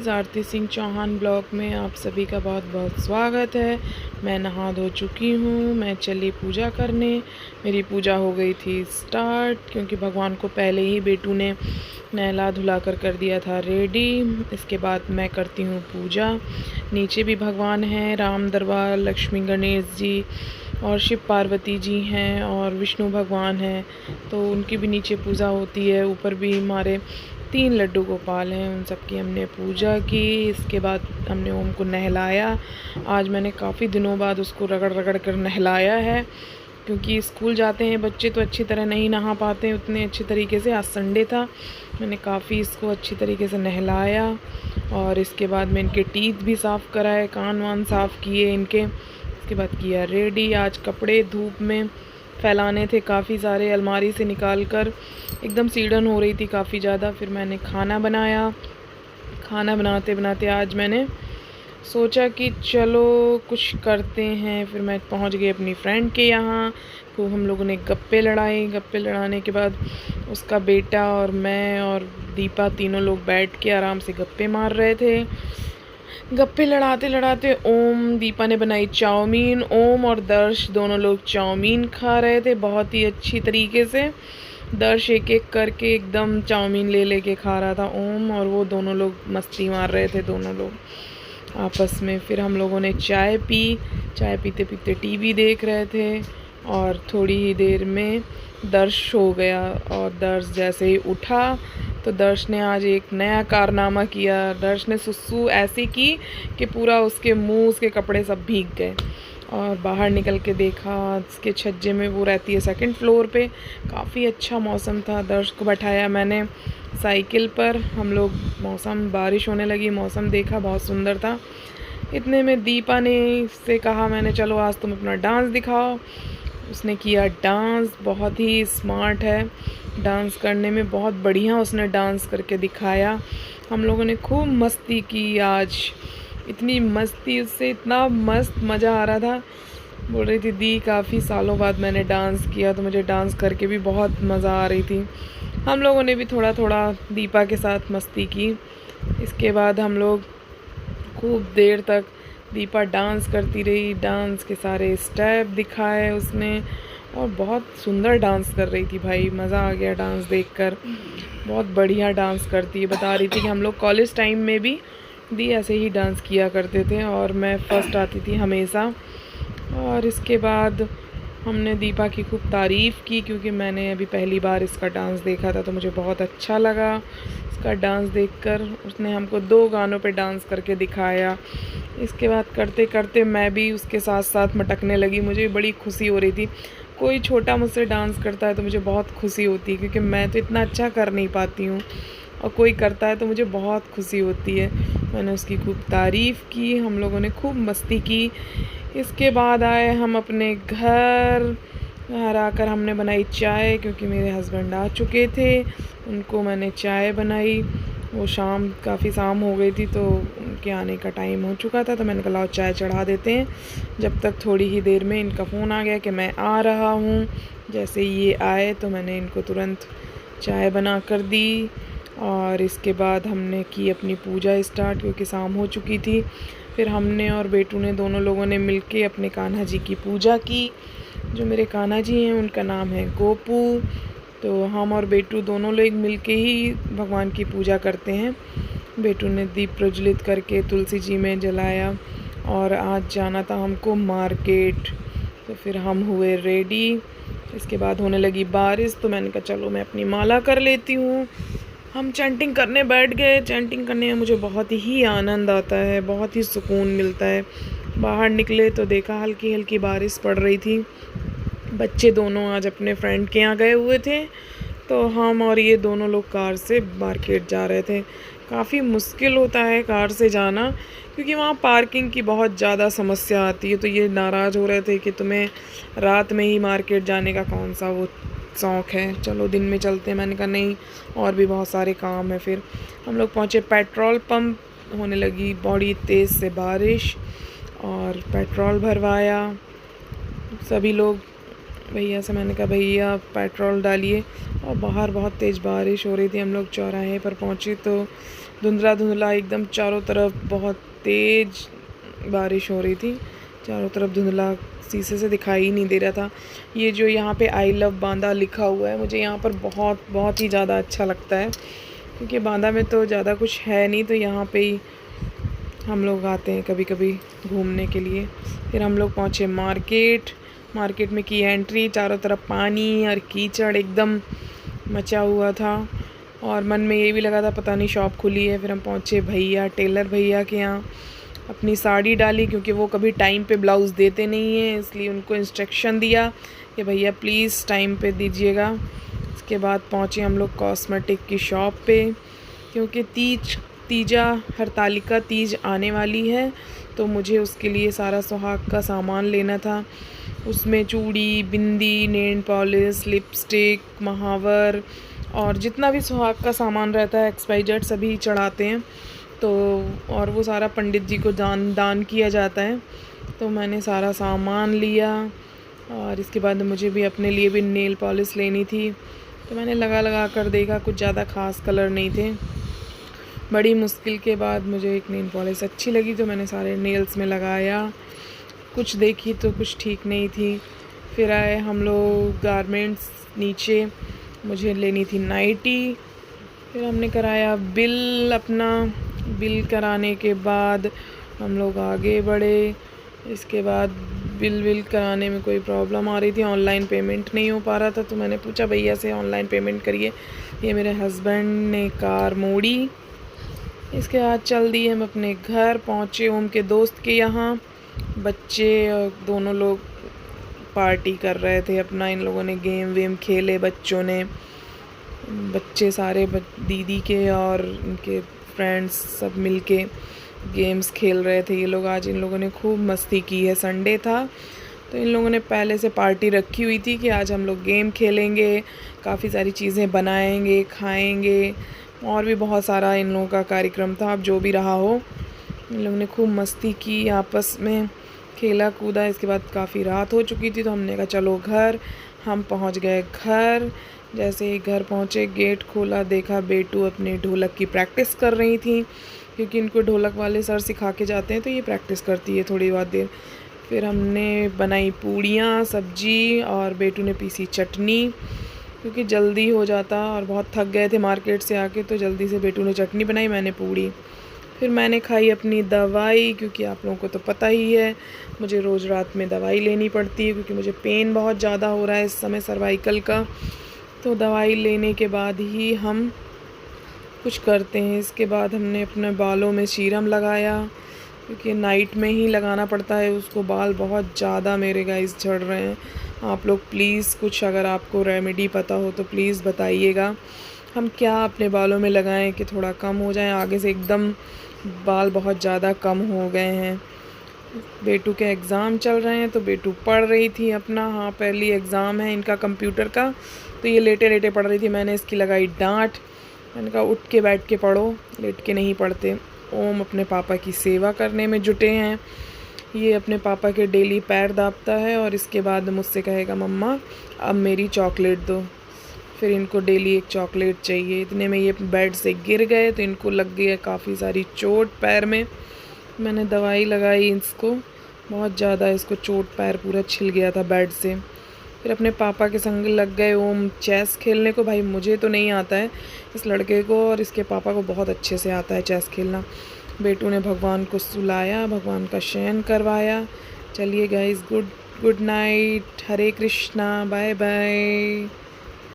Guys, आरती Singh Chauhan blog में आप सभी का बहुत बहुत स्वागत है। मैं नहा धो चुकी हूँ, मैं चली पूजा करने। मेरी पूजा हो गई थी स्टार्ट, क्योंकि भगवान को पहले ही बेटू ने नहला धुला कर दिया था रेडी। इसके बाद मैं करती हूँ पूजा। नीचे भी भगवान हैं, राम दरबार, लक्ष्मी गणेश जी और शिव पार्वती जी हैं और विष्णु भगवान हैं, तो उनकी भी नीचे पूजा होती है। ऊपर भी हमारे 3 लड्डू गोपाल हैं, उन सब की हमने पूजा की। इसके बाद हमने ओम को नहलाया। आज मैंने काफ़ी दिनों बाद उसको रगड़ रगड़ कर नहलाया है, क्योंकि स्कूल जाते हैं बच्चे तो अच्छी तरह नहीं नहा पाते हैं उतने अच्छे तरीके से। आज संडे था, मैंने काफ़ी इसको अच्छी तरीके से नहलाया और इसके बाद मैं इनके टीथ भी साफ़ कराए, कान वान साफ़ किए इनके। इसके बाद किया रेडी। आज कपड़े धूप में फैलाने थे काफ़ी सारे, अलमारी से निकाल कर एकदम सीढ़न हो रही थी काफ़ी ज़्यादा। फिर मैंने खाना बनाया। खाना बनाते बनाते आज मैंने सोचा कि चलो कुछ करते हैं। फिर मैं पहुंच गई अपनी फ्रेंड के यहाँ, तो हम लोगों ने गप्पे लड़ाए। गप्पे लड़ाने के बाद उसका बेटा और मैं और दीपा तीनों लोग बैठ के आराम से गप्पे मार रहे थे। गप्पे लड़ाते लड़ाते दीपा ने बनाई चाउमीन। ओम और दर्श दोनों लोग चाउमीन खा रहे थे बहुत ही अच्छी तरीके से। दर्श एक एक करके एकदम चाउमीन ले के खा रहा था ओम, और वो दोनों लोग मस्ती मार रहे थे दोनों लोग आपस में। फिर हम लोगों ने चाय पी। चाय पीते पीते टीवी देख रहे थे और थोड़ी ही देर में दर्श सो गया। और दर्श जैसे ही उठा तो दर्श ने आज एक नया कारनामा किया। दर्श ने सुसु ऐसी की कि पूरा उसके मुंह, उसके कपड़े सब भीग गए। और बाहर निकल के देखा, उसके छज्जे में वो रहती है 2nd फ्लोर पे। काफ़ी अच्छा मौसम था। दर्श को बैठाया मैंने साइकिल पर। हम लोग मौसम, बारिश होने लगी, मौसम देखा, बहुत सुंदर था। इतने में दीपा ने से कहा मैंने, चलो आज तुम अपना डांस दिखाओ। उसने किया डांस, बहुत ही स्मार्ट है डांस करने में, बहुत बढ़िया उसने डांस करके दिखाया। हम लोगों ने खूब मस्ती की आज, इतनी मस्ती, उससे इतना मस्त मज़ा आ रहा था। बोल रही थी दी काफ़ी सालों बाद मैंने डांस किया, तो मुझे डांस करके भी बहुत मज़ा आ रही थी। हम लोगों ने भी थोड़ा थोड़ा दीपा के साथ मस्ती की। इसके बाद हम लोग खूब देर तक दीपा डांस करती रही। डांस के सारे स्टेप दिखाए उसने और बहुत सुंदर डांस कर रही थी भाई, मज़ा आ गया डांस देखकर। बहुत बढ़िया डांस करती है। बता रही थी कि हम लोग कॉलेज टाइम में भी दी ऐसे ही डांस किया करते थे और मैं फर्स्ट आती थी हमेशा। और इसके बाद हमने दीपा की खूब तारीफ़ की, क्योंकि मैंने अभी पहली बार इसका डांस देखा था, तो मुझे बहुत अच्छा लगा इसका डांस देखकर। उसने हमको 2 गानों पे डांस करके दिखाया। इसके बाद करते करते मैं भी उसके साथ साथ मटकने लगी। मुझे बड़ी खुशी हो रही थी। कोई छोटा मुझसे डांस करता है तो मुझे बहुत खुशी होती है, क्योंकि मैं तो इतना अच्छा कर नहीं पाती हूँ, और कोई करता है तो मुझे बहुत खुशी होती है। मैंने उसकी खूब तारीफ़ की, हम लोगों ने खूब मस्ती की। इसके बाद आए हम अपने घर आकर हमने बनाई चाय, क्योंकि मेरे हस्बैंड आ चुके थे, उनको मैंने चाय बनाई। वो काफ़ी शाम हो गई थी, तो उनके आने का टाइम हो चुका था, तो मैंने कहा चाय चढ़ा देते हैं। जब तक थोड़ी ही देर में इनका फ़ोन आ गया कि मैं आ रहा हूँ। जैसे ये आए तो मैंने इनको तुरंत चाय बना कर दी और इसके बाद हमने की अपनी पूजा स्टार्ट, क्योंकि शाम हो चुकी थी। फिर हमने और बेटू ने दोनों लोगों ने मिलके अपने कान्हा जी की पूजा की। जो मेरे कान्हा जी हैं उनका नाम है गोपू, तो हम और बेटू दोनों लोग मिलके ही भगवान की पूजा करते हैं। बेटू ने दीप प्रज्वलित करके तुलसी जी में जलाया। और आज जाना था हमको मार्केट, तो फिर हम हुए रेडी। इसके बाद होने लगी बारिश, तो मैंने कहा चलो मैं अपनी माला कर लेती हूँ। हम चैंटिंग करने बैठ गए। चैंटिंग करने में मुझे बहुत ही आनंद आता है, बहुत ही सुकून मिलता है। बाहर निकले तो देखा हल्की हल्की बारिश पड़ रही थी। बच्चे दोनों आज अपने फ्रेंड के यहाँ गए हुए थे, तो हम और ये दोनों लोग कार से मार्केट जा रहे थे। काफ़ी मुश्किल होता है कार से जाना, क्योंकि वहाँ पार्किंग की बहुत ज़्यादा समस्या आती है। तो ये नाराज़ हो रहे थे कि तुम्हें रात में ही मार्केट जाने का कौन सा वो शौक़ है, चलो दिन में चलते हैं। मैंने कहा नहीं, और भी बहुत सारे काम है। फिर हम लोग पहुँचे पेट्रोल पंप। होने लगी बड़ी तेज़ से बारिश और पेट्रोल भरवाया सभी लोग। भैया से मैंने कहा भैया पेट्रोल डालिए, और बाहर बहुत तेज़ बारिश हो रही थी। हम लोग चौराहे पर पहुँचे तो धुंधला धुंधला एकदम चारों तरफ बहुत तेज़ बारिश हो रही थी, चारों तरफ धुंधला, शीशे से दिखाई ही नहीं दे रहा था। ये जो यहाँ पे आई लव बांदा लिखा हुआ है, मुझे यहाँ पर बहुत बहुत ही ज़्यादा अच्छा लगता है, क्योंकि बांदा में तो ज़्यादा कुछ है नहीं, तो यहाँ पे ही हम लोग आते हैं कभी कभी घूमने के लिए। फिर हम लोग पहुँचे मार्केट में की एंट्री, चारों तरफ पानी और कीचड़ एकदम मचा हुआ था, और मन में ये भी लगा था पता नहीं शॉप खुली है। फिर हम पहुँचे भैया, टेलर भैया के यहाँ, अपनी साड़ी डाली, क्योंकि वो कभी टाइम पे ब्लाउज़ देते नहीं हैं, इसलिए उनको इंस्ट्रक्शन दिया कि भैया प्लीज़ टाइम पे दीजिएगा। इसके बाद पहुँचे हम लोग कॉस्मेटिक की शॉप पे, क्योंकि तीजा हरतालिका तीज आने वाली है, तो मुझे उसके लिए सारा सुहाग का सामान लेना था। उसमें चूड़ी, बिंदी, नेल पॉलिश, लिपस्टिक, महावर और जितना भी सुहाग का सामान रहता है XYZ सभी चढ़ाते हैं, तो और वो सारा पंडित जी को दान किया जाता है। तो मैंने सारा सामान लिया, और इसके बाद मुझे भी अपने लिए भी नेल पॉलिश लेनी थी, तो मैंने लगा कर देखा, कुछ ज़्यादा ख़ास कलर नहीं थे। बड़ी मुश्किल के बाद मुझे एक नेल पॉलिश अच्छी लगी, तो मैंने सारे नेल्स में लगाया। कुछ देखी तो कुछ ठीक नहीं थी। फिर आए हम लोग गारमेंट्स नीचे, मुझे लेनी थी नाइटी। फिर हमने कराया बिल अपना, बिल कराने के बाद हम लोग आगे बढ़े। इसके बाद बिल कराने में कोई प्रॉब्लम आ रही थी, ऑनलाइन पेमेंट नहीं हो पा रहा था, तो मैंने पूछा भैया से ऑनलाइन पेमेंट करिए। ये मेरे हस्बैंड ने कार मोड़ी। इसके बाद चल दिए हम अपने घर, पहुँचे ओम के दोस्त के यहाँ। बच्चे दोनों लोग पार्टी कर रहे थे अपना, इन लोगों ने गेम वेम खेले, बच्चे सारे दीदी के और उनके फ्रेंड्स सब मिलके गेम्स खेल रहे थे ये लोग। आज इन लोगों ने खूब मस्ती की है, संडे था, तो इन लोगों ने पहले से पार्टी रखी हुई थी कि आज हम लोग गेम खेलेंगे, काफ़ी सारी चीज़ें बनाएंगे, खाएंगे, और भी बहुत सारा इन लोगों का कार्यक्रम था। अब जो भी रहा हो, इन लोगों ने खूब मस्ती की, आपस में खेला कूदा। इसके बाद काफ़ी रात हो चुकी थी, तो हमने कहा चलो घर। हम पहुंच गए घर। जैसे ही घर पहुंचे, गेट खोला, देखा बेटू अपने ढोलक की प्रैक्टिस कर रही थी, क्योंकि इनको ढोलक वाले सर सिखा के जाते हैं, तो ये प्रैक्टिस करती है थोड़ी बहुत देर। फिर हमने बनाई पूड़ियाँ, सब्जी, और बेटू ने पीसी चटनी, क्योंकि जल्दी हो जाता और बहुत थक गए थे मार्केट से आके, तो जल्दी से बेटू ने चटनी बनाई, मैंने पूड़ी। फिर मैंने खाई अपनी दवाई, क्योंकि आप लोगों को तो पता ही है मुझे रोज़ रात में दवाई लेनी पड़ती है, क्योंकि मुझे पेन बहुत ज़्यादा हो रहा है इस समय सर्वाइकल का। तो दवाई लेने के बाद ही हम कुछ करते हैं। इसके बाद हमने अपने बालों में सीरम लगाया, क्योंकि नाइट में ही लगाना पड़ता है उसको। बाल बहुत ज़्यादा मेरे गाइस झड़ रहे हैं। आप लोग प्लीज़ कुछ अगर आपको रेमेडी पता हो तो प्लीज़ बताइएगा, हम क्या अपने बालों में लगाएं कि थोड़ा कम हो जाए। आगे से एकदम बाल बहुत ज़्यादा कम हो गए हैं। बेटू के एग्ज़ाम चल रहे हैं, तो बेटू पढ़ रही थी अपना, हाँ पहली एग्ज़ाम है इनका कंप्यूटर का, तो ये लेटे लेटे पढ़ रही थी। मैंने इसकी लगाई डांट, मैंने कहा उठ के बैठ के पढ़ो, लेट के नहीं पढ़ते। ओम अपने पापा की सेवा करने में जुटे हैं। ये अपने पापा के डेली पैर दाबता है, और इसके बाद मुझसे कहेगा मम्मा अब मेरी चॉकलेट दो। फिर इनको डेली एक चॉकलेट चाहिए। इतने में ये बेड से गिर गए, तो इनको लग गई है काफ़ी सारी चोट पैर में। मैंने दवाई लगाई इसको, बहुत ज़्यादा इसको चोट, पैर पूरा छिल गया था बेड से। फिर अपने पापा के संग लग गए ओम चेस खेलने को। भाई मुझे तो नहीं आता है, इस लड़के को और इसके पापा को बहुत अच्छे से आता है चेस खेलना। बेटू ने भगवान को सुलाया, भगवान का शयन करवाया। चलिए गाइस, गुड नाइट, हरे कृष्णा, बाय बाय।